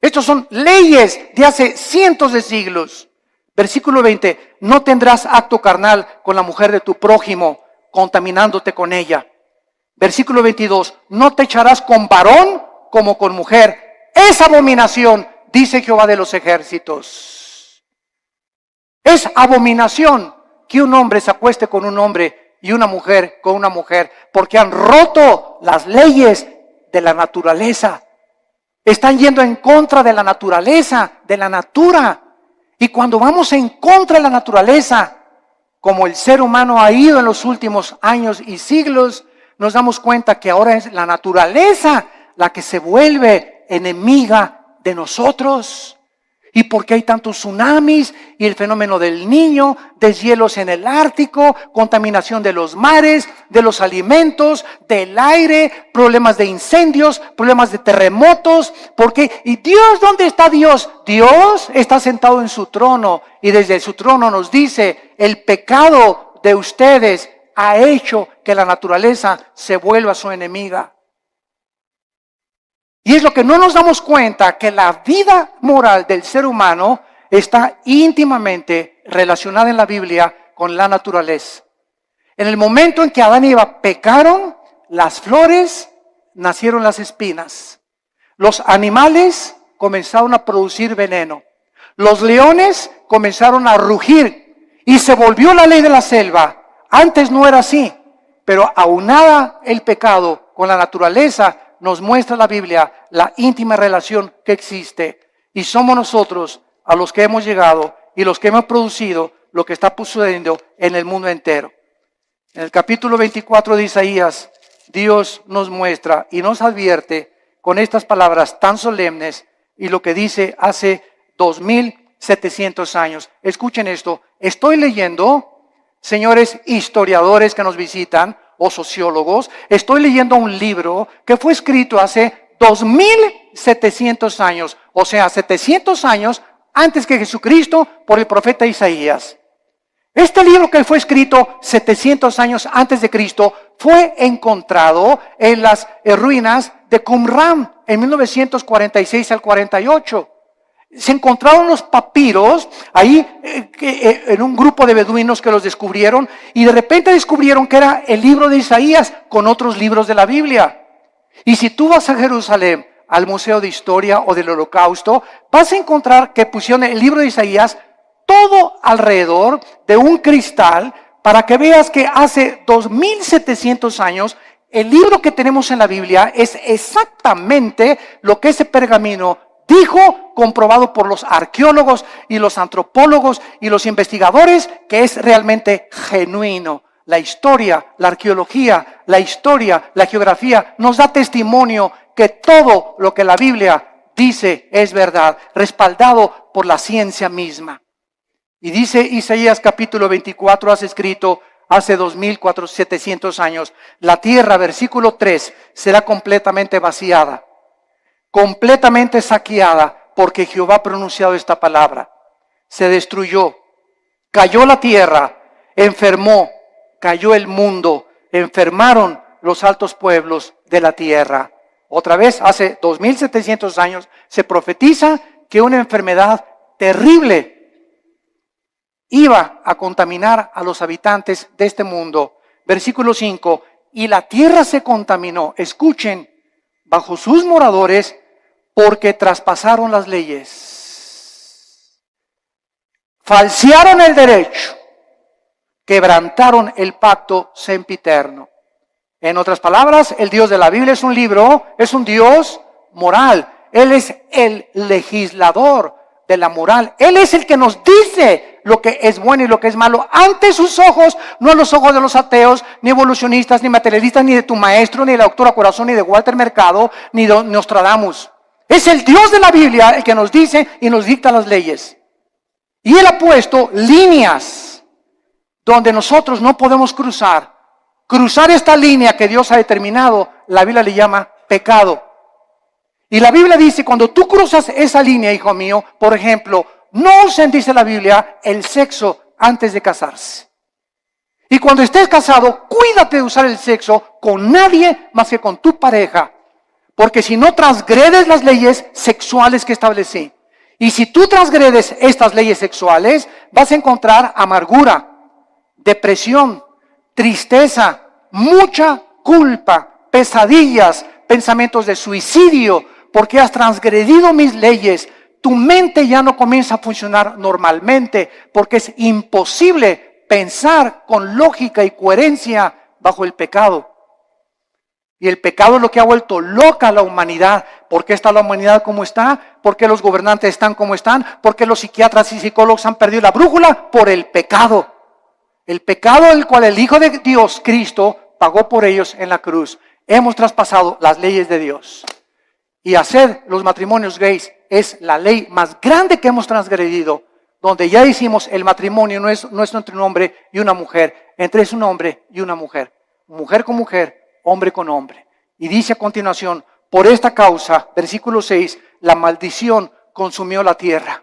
Estos son leyes de hace cientos de siglos. Versículo 20, no tendrás acto carnal con la mujer de tu prójimo, contaminándote con ella. Versículo 22, no te echarás con varón como con mujer. Es abominación, dice Jehová de los ejércitos. Es abominación que un hombre se acueste con un hombre y una mujer con una mujer, porque han roto las leyes de la naturaleza. Están yendo en contra de la naturaleza, de la natura. Y cuando vamos en contra de la naturaleza, como el ser humano ha ido en los últimos años y siglos, nos damos cuenta que ahora es la naturaleza la que se vuelve enemiga de nosotros. ¿Y por qué hay tantos tsunamis y el fenómeno del Niño, deshielos en el Ártico, contaminación de los mares, de los alimentos, del aire, problemas de incendios, problemas de terremotos? ¿Por qué? ¿Y Dios dónde está Dios? Dios está sentado en su trono y desde su trono nos dice, el pecado de ustedes ha hecho que la naturaleza se vuelva su enemiga. Y es lo que no nos damos cuenta, que la vida moral del ser humano está íntimamente relacionada en la Biblia con la naturaleza. En el momento en que Adán y Eva pecaron, las flores nacieron las espinas. Los animales comenzaron a producir veneno. Los leones comenzaron a rugir y se volvió la ley de la selva. Antes no era así, pero aunada el pecado con la naturaleza, nos muestra la Biblia la íntima relación que existe. Y somos nosotros a los que hemos llegado y los que hemos producido lo que está sucediendo en el mundo entero. En el capítulo 24 de Isaías, Dios nos muestra y nos advierte con estas palabras tan solemnes y lo que dice hace 2700 años. Escuchen esto. Estoy leyendo, señores historiadores que nos visitan, o sociólogos, estoy leyendo un libro que fue escrito hace 2700 años, o sea, 700 años antes que Jesucristo, por el profeta Isaías. Este libro que fue escrito 700 años antes de Cristo fue encontrado en las ruinas de Qumran en 1946 al 48. Se encontraron los papiros ahí en un grupo de beduinos que los descubrieron y de repente descubrieron que era el libro de Isaías con otros libros de la Biblia. Y si tú vas a Jerusalén, al Museo de Historia o del Holocausto, vas a encontrar que pusieron el libro de Isaías todo alrededor de un cristal para que veas que hace 2700 años el libro que tenemos en la Biblia es exactamente lo que ese pergamino dijo, comprobado por los arqueólogos y los antropólogos y los investigadores, que es realmente genuino. La historia, la arqueología, la historia, la geografía nos da testimonio que todo lo que la Biblia dice es verdad, respaldado por la ciencia misma. Y dice Isaías capítulo 24, has escrito hace 2,700 años, la tierra, versículo 3, será completamente vaciada, completamente saqueada, porque Jehová ha pronunciado esta palabra. Se destruyó, cayó la tierra, enfermó, cayó el mundo, enfermaron los altos pueblos de la tierra. Otra vez, hace 2,700 años, se profetiza que una enfermedad terrible iba a contaminar a los habitantes de este mundo. Versículo 5, y la tierra se contaminó, escuchen, bajo sus moradores, porque traspasaron las leyes, falsearon el derecho, quebrantaron el pacto sempiterno. En otras palabras, el Dios de la Biblia es un libro, es un Dios moral. Él es el legislador de la moral. Él es el que nos dice lo que es bueno y lo que es malo ante sus ojos, no a los ojos de los ateos, ni evolucionistas, ni materialistas, ni de tu maestro, ni de la doctora Corazón, ni de Walter Mercado, ni de Nostradamus. Es el Dios de la Biblia el que nos dice y nos dicta las leyes. Y Él ha puesto líneas donde nosotros no podemos cruzar. Cruzar esta línea que Dios ha determinado, la Biblia le llama pecado. Y la Biblia dice, cuando tú cruzas esa línea, hijo mío, por ejemplo, no usen, dice la Biblia, el sexo antes de casarse. Y cuando estés casado, cuídate de usar el sexo con nadie más que con tu pareja. Porque si no transgredes las leyes sexuales que establecí. Y si tú transgredes estas leyes sexuales, vas a encontrar amargura, depresión, tristeza, mucha culpa, pesadillas, pensamientos de suicidio, porque has transgredido mis leyes. Tu mente ya no comienza a funcionar normalmente, porque es imposible pensar con lógica y coherencia bajo el pecado. Y el pecado es lo que ha vuelto loca a la humanidad. ¿Por qué está la humanidad como está? ¿Por qué los gobernantes están como están? ¿Por qué los psiquiatras y psicólogos han perdido la brújula? Por el pecado. El pecado del cual el Hijo de Dios, Cristo, pagó por ellos en la cruz. Hemos traspasado las leyes de Dios. Y hacer los matrimonios gays es la ley más grande que hemos transgredido, donde ya hicimos el matrimonio no es entre un hombre y una mujer, entre es un hombre y una mujer, mujer con mujer, hombre con hombre. Y dice a continuación, por esta causa, versículo 6, la maldición consumió la tierra.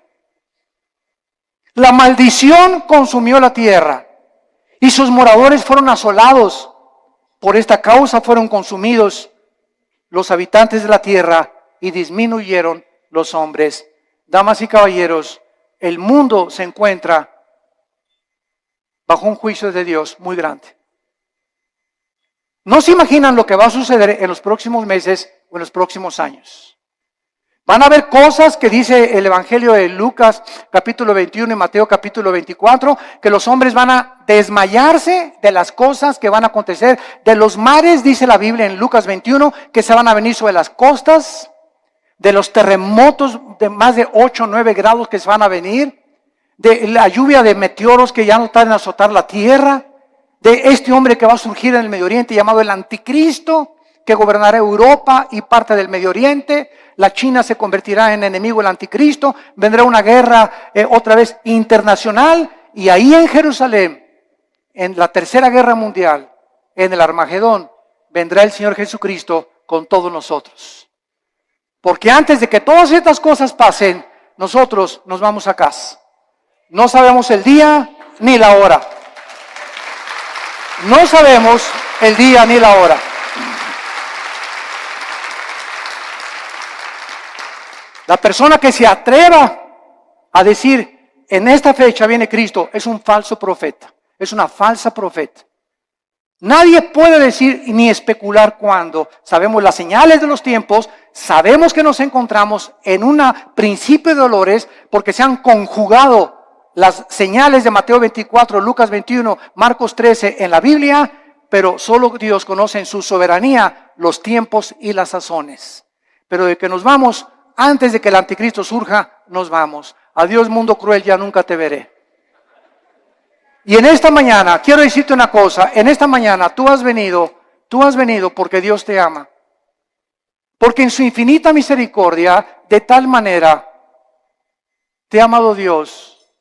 La maldición consumió la tierra y sus moradores fueron asolados. Por esta causa fueron consumidos los habitantes de la tierra y disminuyeron los hombres. Damas y caballeros, el mundo se encuentra bajo un juicio de Dios muy grande. No se imaginan lo que va a suceder en los próximos meses o en los próximos años. Van a haber cosas que dice el Evangelio de Lucas capítulo 21 y Mateo capítulo 24, que los hombres van a desmayarse de las cosas que van a acontecer. De los mares, dice la Biblia en Lucas 21, que se van a venir sobre las costas, de los terremotos de más de 8 o 9 grados que se van a venir, de la lluvia de meteoros que ya no tardan en azotar la tierra, de este hombre que va a surgir en el Medio Oriente llamado el Anticristo, que gobernará Europa y parte del Medio Oriente. La China se convertirá en enemigo del Anticristo, vendrá una guerra otra vez internacional, y ahí en Jerusalén, en la tercera guerra mundial, en el Armagedón, vendrá el Señor Jesucristo con todos nosotros. Porque antes de que todas estas cosas pasen, nosotros nos vamos a casa. No sabemos el día ni la hora. No sabemos el día ni la hora. La persona que se atreva a decir, en esta fecha viene Cristo, es un falso profeta, es una falsa profeta. Nadie puede decir ni especular cuándo. Sabemos las señales de los tiempos, sabemos que nos encontramos en un principio de dolores porque se han conjugado las señales de Mateo 24, Lucas 21, Marcos 13 en la Biblia, pero solo Dios conoce en su soberanía los tiempos y las sazones. Pero de que nos vamos, antes de que el anticristo surja, nos vamos. Adiós mundo cruel, ya nunca te veré. Y en esta mañana, quiero decirte una cosa, en esta mañana tú has venido porque Dios te ama. Porque en su infinita misericordia, de tal manera, te ha amado Dios,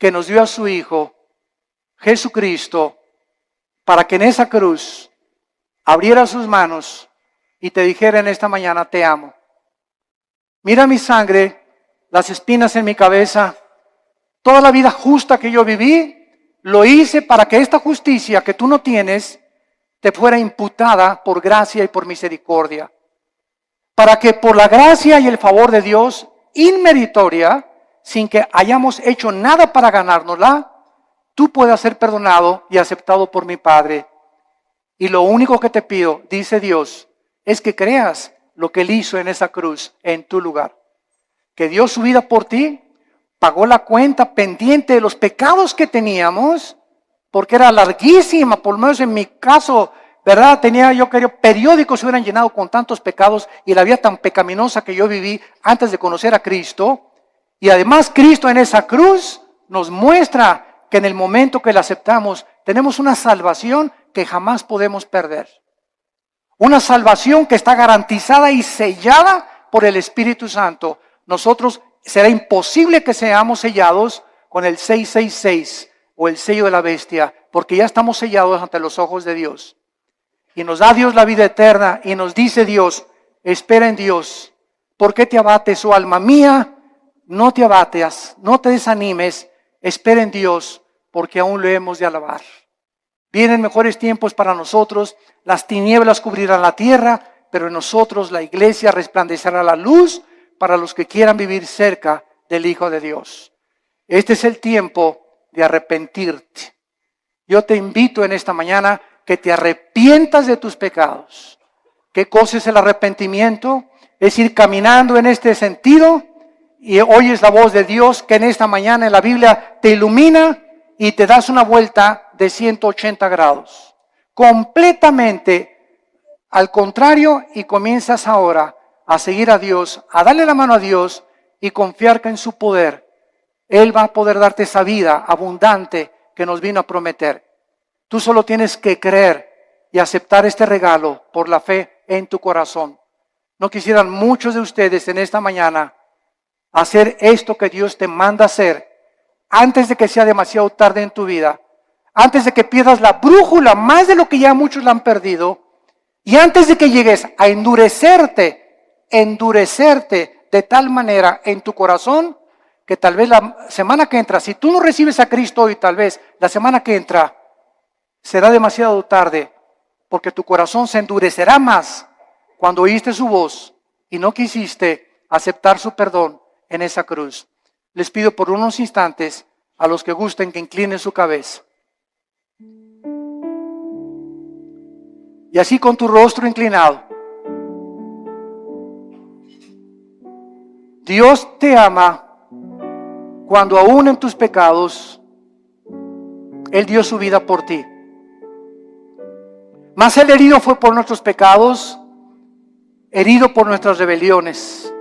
que nos dio a su Hijo, Jesucristo, para que en esa cruz abriera sus manos y te dijera en esta mañana, te amo. Mira mi sangre, las espinas en mi cabeza, toda la vida justa que yo viví, lo hice para que esta justicia que tú no tienes te fuera imputada por gracia y por misericordia. Para que por la gracia y el favor de Dios, inmeritoria, sin que hayamos hecho nada para ganárnosla, tú puedas ser perdonado y aceptado por mi Padre. Y lo único que te pido, dice Dios, es que creas lo que Él hizo en esa cruz, en tu lugar. Que dio su vida por ti, pagó la cuenta pendiente de los pecados que teníamos, porque era larguísima, por lo menos en mi caso, ¿verdad? Periódicos se hubieran llenado con tantos pecados y la vida tan pecaminosa que yo viví antes de conocer a Cristo. Y además Cristo en esa cruz nos muestra que en el momento que la aceptamos, tenemos una salvación que jamás podemos perder. Una salvación que está garantizada y sellada por el Espíritu Santo. Nosotros será imposible que seamos sellados con el 666 o el sello de la bestia, porque ya estamos sellados ante los ojos de Dios. Y nos da Dios la vida eterna y nos dice Dios, espera en Dios. ¿Por qué te abates, oh alma mía? No te abates, no te desanimes, espera en Dios, porque aún le hemos de alabar. Vienen mejores tiempos para nosotros, las tinieblas cubrirán la tierra, pero en nosotros la iglesia resplandecerá la luz para los que quieran vivir cerca del Hijo de Dios. Este es el tiempo de arrepentirte. Yo te invito en esta mañana que te arrepientas de tus pecados. ¿Qué cosa es el arrepentimiento? Es ir caminando en este sentido y oyes la voz de Dios que en esta mañana en la Biblia te ilumina y te das una vuelta de 180 grados. Completamente al contrario, y comienzas ahora a seguir a Dios, a darle la mano a Dios y confiar que en su poder Él va a poder darte esa vida abundante que nos vino a prometer. Tú solo tienes que creer y aceptar este regalo por la fe en tu corazón. ¿No quisieran muchos de ustedes en esta mañana hacer esto que Dios te manda hacer antes de que sea demasiado tarde en tu vida? Antes de que pierdas la brújula más de lo que ya muchos la han perdido y antes de que llegues a endurecerte de tal manera en tu corazón que tal vez la semana que entra, si tú no recibes a Cristo hoy, tal vez la semana que entra será demasiado tarde, porque tu corazón se endurecerá más cuando oíste su voz y no quisiste aceptar su perdón en esa cruz. Les pido por unos instantes a los que gusten que inclinen su cabeza. Y así con tu rostro inclinado. Dios te ama cuando aún en tus pecados Él dio su vida por ti. Mas el herido fue por nuestros pecados, herido por nuestras rebeliones.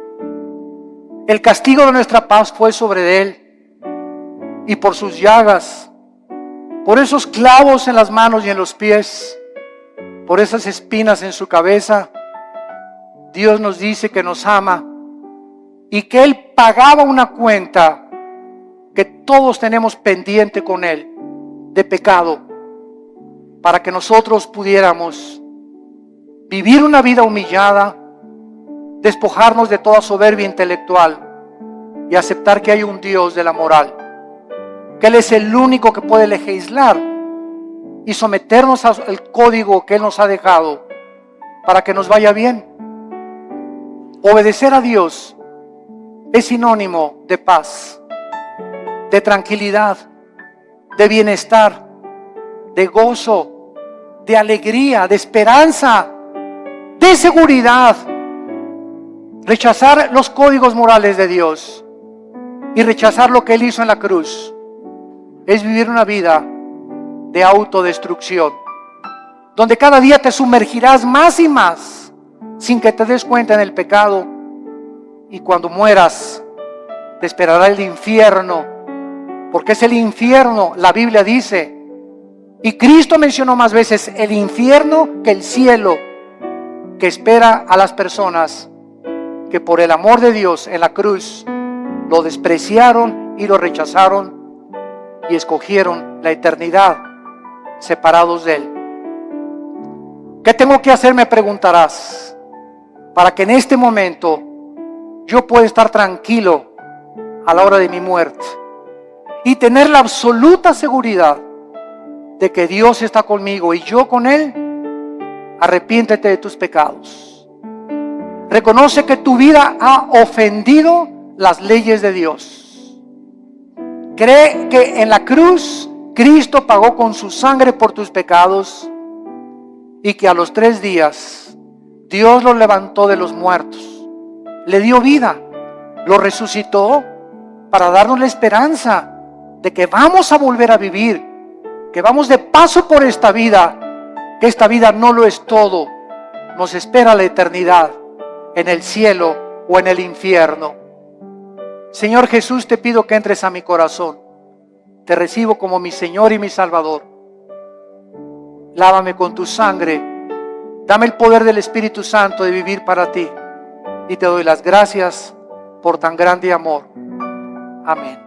El castigo de nuestra paz fue sobre Él, y por sus llagas, por esos clavos en las manos y en los pies, por esas espinas en su cabeza, Dios nos dice que nos ama y que Él pagaba una cuenta que todos tenemos pendiente con Él de pecado, para que nosotros pudiéramos vivir una vida humillada, despojarnos de toda soberbia intelectual y aceptar que hay un Dios de la moral, que Él es el único que puede legislar y someternos al código que Él nos ha dejado para que nos vaya bien. Obedecer a Dios es sinónimo de paz, de tranquilidad, de bienestar, de gozo, de alegría, de esperanza, de seguridad. Rechazar los códigos morales de Dios y rechazar lo que Él hizo en la cruz es vivir una vida de autodestrucción, donde cada día te sumergirás más y más sin que te des cuenta en el pecado, y cuando mueras te esperará el infierno, porque es el infierno, la Biblia dice, y Cristo mencionó más veces el infierno que el cielo, que espera a las personas que por el amor de Dios en la cruz lo despreciaron y lo rechazaron y escogieron la eternidad separados de Él. ¿Qué tengo que hacer?, me preguntarás, para que en este momento yo pueda estar tranquilo a la hora de mi muerte y tener la absoluta seguridad de que Dios está conmigo y yo con Él. Arrepiéntete de tus pecados. Reconoce que tu vida ha ofendido las leyes de Dios. Cree que en la cruz Cristo pagó con su sangre por tus pecados y que a los 3 días Dios lo levantó de los muertos, le dio vida, lo resucitó para darnos la esperanza de que vamos a volver a vivir, que vamos de paso por esta vida, que esta vida no lo es todo, nos espera la eternidad en el cielo o en el infierno. Señor Jesús, te pido que entres a mi corazón, te recibo como mi Señor y mi Salvador. Lávame con tu sangre, dame el poder del Espíritu Santo de vivir para ti y te doy las gracias por tan grande amor. Amén.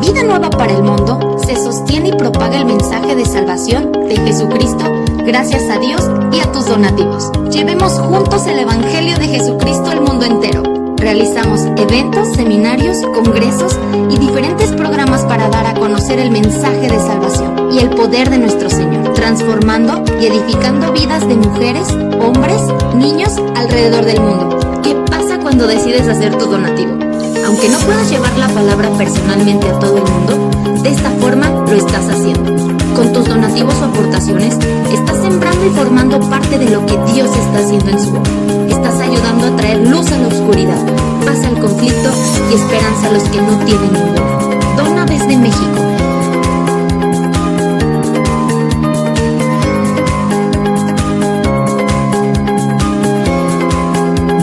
Vida Nueva para el Mundo se sostiene y propaga el mensaje de salvación de Jesucristo gracias a Dios y a tus donativos. Llevemos juntos el Evangelio de Jesucristo al mundo entero. Realizamos eventos, seminarios, congresos y diferentes programas para dar a conocer el mensaje de salvación y el poder de nuestro Señor, transformando y edificando vidas de mujeres, hombres, niños alrededor del mundo. ¿Qué pasa cuando decides hacer tu donativo? Aunque no puedas llevar la palabra personalmente a todo el mundo, de esta forma lo estás haciendo. Con tus donativos o aportaciones, estás sembrando y formando parte de lo que Dios está haciendo en su obra. Estás ayudando a traer luz a la oscuridad, paz al conflicto y esperanza a los que no tienen ninguna. Dona desde México.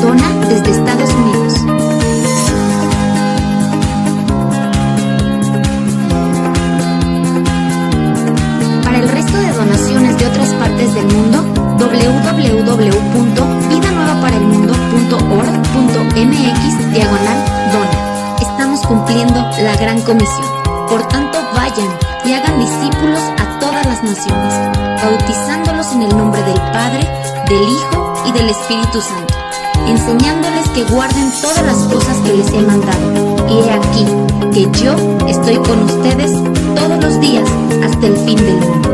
Dona desde Estados Unidos. Para el resto de donaciones de otras partes del mundo, www.vidanuevaparelmundo.org.mx/dona. Estamos cumpliendo la gran comisión. Por tanto, vayan y hagan discípulos a todas las naciones, bautizándolos en el nombre del Padre, del Hijo y del Espíritu Santo, enseñándoles que guarden todas las cosas que les he mandado. Y he aquí que yo estoy con ustedes todos los días hasta el fin del mundo.